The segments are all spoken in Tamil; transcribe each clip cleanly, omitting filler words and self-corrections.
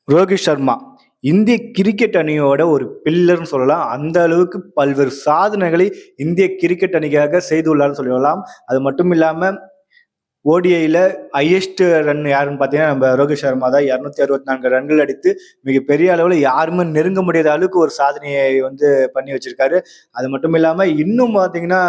ரோஹித் சர்மா இந்திய கிரிக்கெட் அணியோட ஒரு பில்லர்னு சொல்லலாம். அந்த அளவுக்கு பல்வேறு சாதனைகளை இந்திய கிரிக்கெட் அணிக்காக செய்துள்ளார்னு சொல்லலாம். அது மட்டும் இல்லாம ஓடிஐல ஹையஸ்ட் ரன் யாருன்னு பார்த்தீங்கன்னா, நம்ம ரோஹித் சர்மா தான். 264 ரன்கள் அடித்து மிகப்பெரிய அளவுல யாருமே நெருங்க முடியாத அளவுக்கு ஒரு சாதனையை பண்ணி வச்சிருக்காரு. அது மட்டும் இல்லாம இன்னும் பார்த்தீங்கன்னா,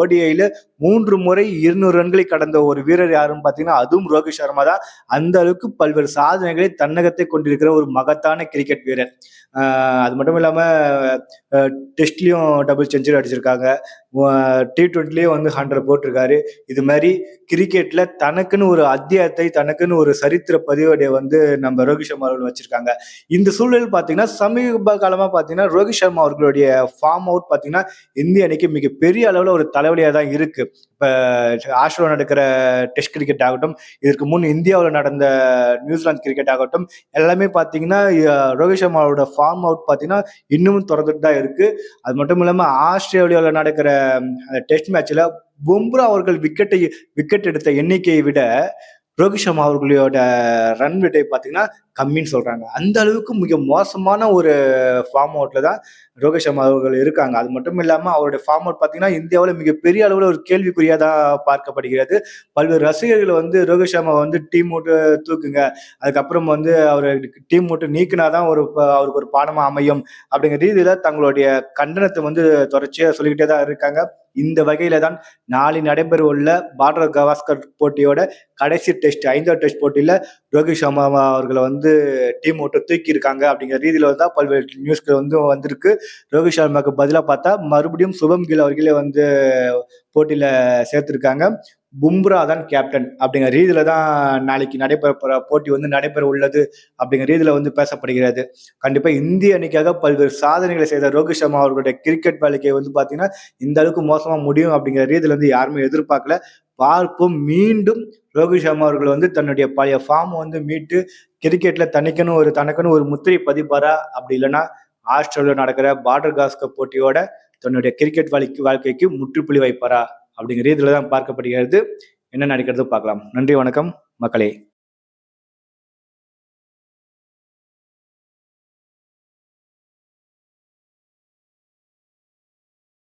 ஓடிஐல 3 முறை 200 ரன்களை கடந்த ஒரு வீரர் யாருன்னு பார்த்தீங்கன்னா, அதுவும் ரோஹித் சர்மா தான். அந்த அளவுக்கு பல்வேறு சாதனைகளை தன்னகத்தை கொண்டிருக்கிற ஒரு மகத்தான கிரிக்கெட் வீரர். அ அது மட்டும் இல்லாம அ டெஸ்ட்லயும் டபுள் செஞ்சுரி அடிச்சிருக்காங்க. T20லயும் 100 போட்டிருக்காரு. இது மாரி கிரிக்கெட்ல தனக்குன்னு ஒரு அத்தியாயத்தை, தனக்குன்னு ஒரு சரித்திர பதிவேடை நம்ம ரோஹித் சர்மா அவர்கள் வச்சிருக்காங்க. இந்த சூழல் பார்த்தீங்கன்னா, சமீப காலமா பார்த்தீங்கன்னா, ரோஹித் சர்மா அவர்களுடைய ஃபார்ம் அவுட் பார்த்தீங்கன்னா, இந்திய அணிக்கு மிகப்பெரிய அளவுல ஒரு தலைவலியா தான் இருக்கு. இப்ப ஆஸ்திரேலியால நடக்கிற டெஸ்ட் கிரிக்கெட் ஆகட்டும், இதற்கு முன் இந்தியாவுல நடந்த நியூசிலாந்து கிரிக்கெட் ஆகட்டும், எல்லாமே பார்த்தீங்கன்னா, ரோஹித் சர்மாவோட ஃபார்ம் அவுட் பார்த்தீங்கன்னா, இன்னமும் தொடர்ந்துட்டு தான் இருக்கு. அது மட்டும் இல்லாம ஆஸ்திரேலியாவுல நடக்கிற அந்த டெஸ்ட் மேட்ச்ல பும்ரா அவர்கள் விக்கெட் எடுத்த எண்ணிக்கையை விட ரோஹித் சர்மா அவர்களோட ரன் ரேட்டை பார்த்தீங்கன்னா கம்மின்னு சொல்றாங்க. அந்த அளவுக்கு மிக மோசமான ஒரு ஃபார்ம் அவுட்ல தான் ரோஹித் சர்மா அவர்கள் இருக்காங்க. அது மட்டும் இல்லாம அவருடைய ஃபார்ம் அவுட் பார்த்தீங்கன்னா, இந்தியாவுல மிகப்பெரிய அளவுல ஒரு கேள்விக்குறியா தான் பார்க்கப்படுகிறது. பல்வேறு ரசிகர்கள் ரோஹித் சர்மா டீம் விட்டு தூக்குங்க. அதுக்கப்புறம் அவர டீம் விட்டு நீக்குனா தான் அவருக்கு ஒரு பாடமா அமையும் அப்படிங்கிற ரீதியில தங்களுடைய கண்டனத்தை தொடர்ச்சியா சொல்லிக்கிட்டே தான் இருக்காங்க. இந்த வகையில தான் நாளை நடைபெறவுள்ள பார்டர் கவாஸ்கர் போட்டியோட கடைசி டெஸ்ட் 5வது டெஸ்ட் போட்டியில ரோஹித் சர்மா அவர்களை டீம் விட்டு தூக்கி இருக்காங்க அப்படிங்கிற ரீதியில தான் பல்வேறு நியூஸ்கள் வந்திருக்கு. ரோஹித் சர்மாக்கு பதிலா பார்த்தா மறுபடியும் சுபம் கில் அவர்களே போட்டியில சேர்த்திருக்காங்க. பும்ரா தான் கேப்டன் அப்படிங்கிற ரீதியில தான் நாளைக்கு நடைபெற போற போட்டி நடைபெற உள்ளது அப்படிங்கிற ரீதியில பேசப்படுகிறது. கண்டிப்பா இந்திய அணிக்காக பல்வேறு சாதனைகளை செய்த ரோஹித் சர்மா அவர்களுடைய கிரிக்கெட் வாழ்க்கை பார்த்தீங்கன்னா, இந்த அளவுக்கு மோசமா முடியும் அப்படிங்கிற ரீதியில யாருமே எதிர்பார்க்கல. பார்ப்போம். மீண்டும் ரோஹித் சர்மா அவர்கள் தன்னுடைய பழைய ஃபார்ம் மீட்டு கிரிக்கெட்ல தனக்குன்னு ஒரு முத்திரை பதிப்பாரா? அப்படி இல்லைன்னா ஆஸ்திரேலியா நடக்கிற பார்டர் காஸ்கர் போட்டியோட தன்னுடைய கிரிக்கெட் வாழ்க்கைக்கு முற்றுப்புள்ளி வைப்பாரா? அப்படிங்கிற ரீதியில தான் பார்க்கப்படுகிறது. என்ன நடக்கிறது பார்க்கலாம். நன்றி, வணக்கம் மக்களே.